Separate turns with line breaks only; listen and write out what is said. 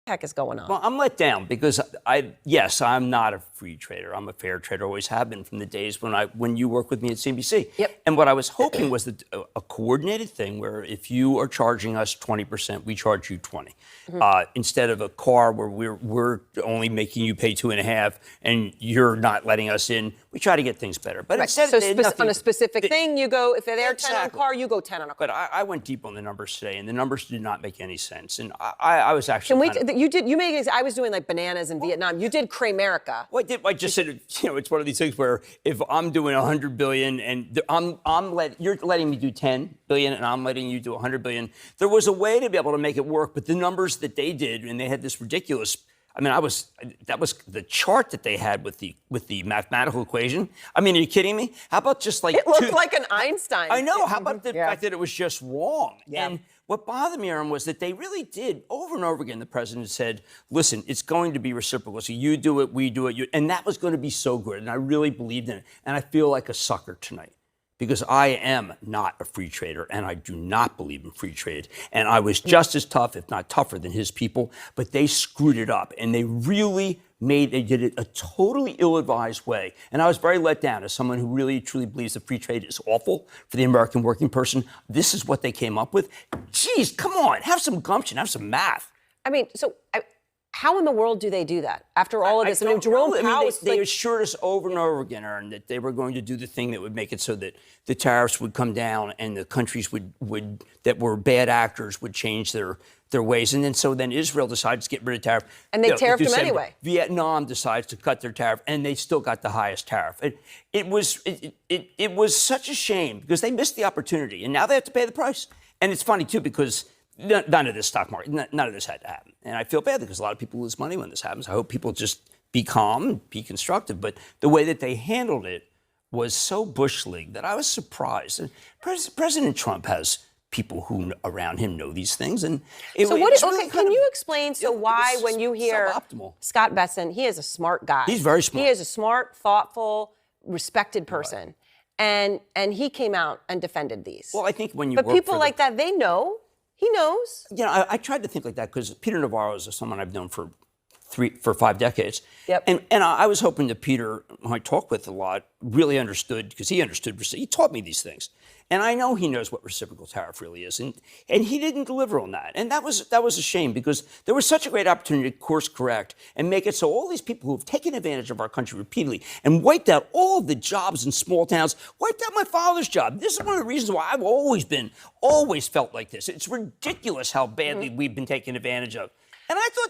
heck is going on?
Well, I'm let down because yes, I'm not a free trader. I'm a fair trader, always have been from the days when you worked with me at CNBC.
Yep.
And what I was hoping was that a coordinated thing where if you are charging us 20%, we charge you 20. Instead of a car where we're only making you pay 2.5 and you're not letting us in, we try to get things better. But instead,
on a specific thing, you go, if they're 10 on a car, you go 10 on a car.
But I went deep on the numbers today, and the numbers did not make any sense. And I was actually.
I was doing like bananas in Vietnam. You did Cramerica.
Well, I just said, it's one of these things where if I'm doing 100 billion and you're letting me do 10 billion and I'm letting you do 100 billion, there was a way to be able to make it work. But the numbers that they did, and they had this ridiculous. I mean, that was the chart that they had with the mathematical equation. I mean, are you kidding me? How about just like
it looked like an Einstein.
I know. How about the fact that it was just wrong?
Yeah.
And what bothered me, Aaron, was that they really did over and over again. The president said, "Listen, it's going to be reciprocal. So you do it, we do it, and that was going to be so good." And I really believed in it. And I feel like a sucker tonight, because I am not a free trader, and I do not believe in free trade. And I was just as tough, if not tougher, than his people, but they screwed it up, and they did it a totally ill-advised way. And I was very let down as someone who really, truly believes that free trade is awful for the American working person. This is what they came up with. Geez, come on, have some gumption, have some math.
I mean, how in the world do they do that after all of this?
Jerome Powell, they assured us over and over again, Aaron, that they were going to do the thing that would make it so that the tariffs would come down and the countries that were bad actors would change their ways. And then Israel decides to get rid of tariff.
And they tariffed them anyway.
Vietnam decides to cut their tariff, and they still got the highest tariff. It was such a shame because they missed the opportunity, and now they have to pay the price. And it's funny, too, because none of this stock market, none of this had to happen. And I feel bad because a lot of people lose money when this happens. I hope people just be calm, be constructive. But the way that they handled it was so Bush League that I was surprised. And President Trump has people who around him know these things. And
can you explain why when you hear
suboptimal.
Scott Bessent, he is a smart guy.
He's very smart.
He is a smart, thoughtful, respected person. Right. And he came out and defended these.
Well, I think when you
But people like that, they know. He knows.
I tried to think like that because Peter Navarro is someone I've known for 5 decades.
Yep.
And I was hoping that Peter, who I talk with a lot, really understood, because he understood. He taught me these things. And I know he knows what reciprocal tariff really is. And he didn't deliver on that. And that was a shame because there was such a great opportunity to course correct and make it so all these people who have taken advantage of our country repeatedly and wiped out all of the jobs in small towns, wiped out my father's job. This is one of the reasons why I've always felt like this. It's ridiculous how badly we've been taken advantage of. And I thought